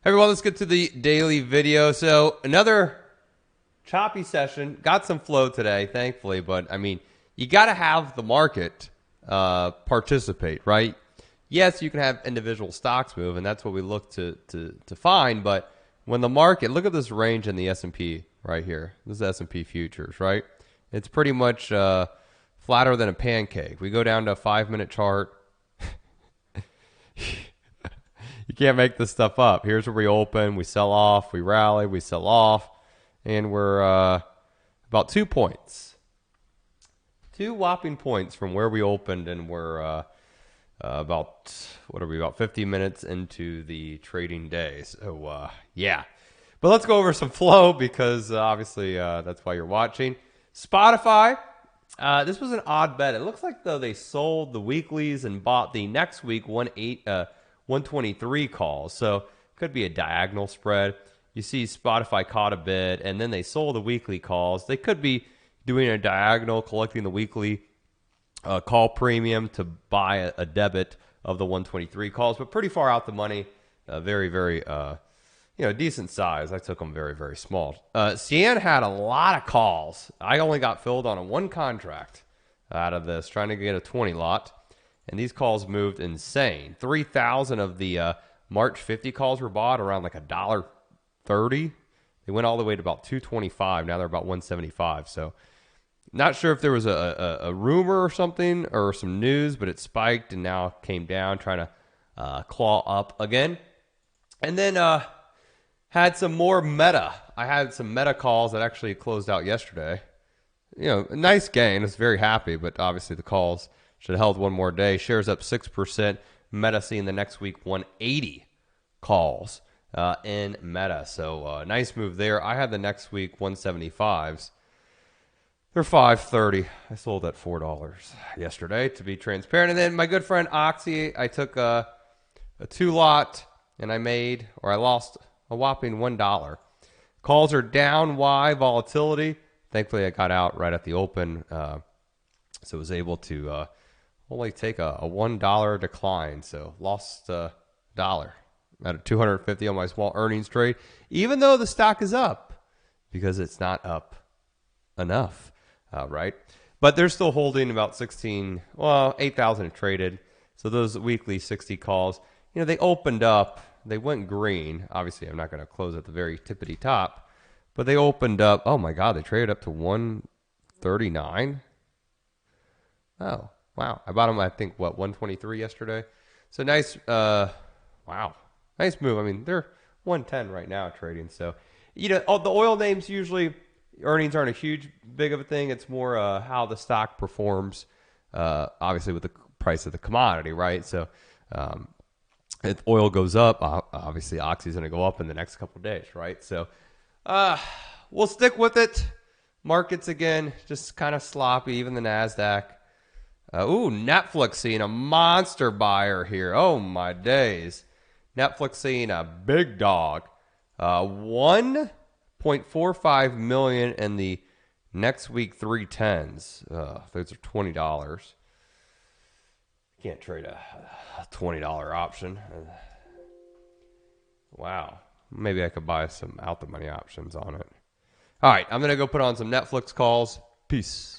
Everyone, let's get to the daily video. So another choppy session. Got some flow today, thankfully, but I mean, you got to have the market participate, right? Yes, you can have individual stocks move, and that's what we look to find. But when the market, look at this range in the S&P right here. This is S&P futures, right? It's pretty much flatter than a pancake. We go down to a 5-minute chart. You can't make this stuff up. Here's where we open, we sell off, we rally, we sell off, and we're about 2 points. 2 whopping points from where we opened, and we're about 50 minutes into the trading day. So, yeah. But let's go over some flow because obviously that's why you're watching. Spotify, this was an odd bet. It looks like, though, they sold the weeklies and bought the next week 123 calls. So could be a diagonal spread. You see Spotify caught a bid, and then they sold the weekly calls. They could be doing a diagonal, collecting the weekly call premium to buy a debit of the 123 calls, but pretty far out the money. Very, very, decent size. I took them very, very small. CN had a lot of calls. I only got filled on a 1 contract out of this, trying to get a 20 lot. And these calls moved insane. 3,000 of the March 50 calls were bought around like $1.30. They went all the way to about $2.25. Now they're about $1.75. So not sure if there was a rumor or something or some news, but it spiked and now came down, trying to claw up again. And then had some more Meta. I had some Meta calls that actually closed out yesterday. A nice gain. I was very happy, but obviously the calls should have held one more day. Shares up 6%. Meta seeing the next week 180 calls in Meta. So nice move there. I had the next week 175s. They're $5.30. I sold at $4 yesterday, to be transparent. And then my good friend Oxy, I took a 2 lot and I lost a whopping $1. Calls are down. Why? Volatility. Thankfully, I got out right at the open, so was able to only take a $1 decline. So lost a dollar out of 250 on my small earnings trade, even though the stock is up, because it's not up enough, right? But they're still holding about 8,000 traded. So those weekly 60 calls, they opened up. They went green. Obviously, I'm not going to close at the very tippity top, but they opened up. Oh my God, they traded up to 139. Oh, wow. I bought them, I think, 123 yesterday. So nice, wow. Nice move. I mean, they're 110 right now trading. So, all the oil names usually, earnings aren't big of a thing. It's more how the stock performs, obviously, with the price of the commodity, right? So, if oil goes up, obviously Oxy's going to go up in the next couple of days, right? So we'll stick with it. Markets, again, just kind of sloppy, even the NASDAQ. Netflix seeing a monster buyer here. Oh, my days. Netflix seeing a big dog. 1.45 million in the next week 310s. Those are $20. Can't trade a $20 option. Wow. Maybe I could buy some out the money options on it. All right. I'm going to go put on some Netflix calls. Peace.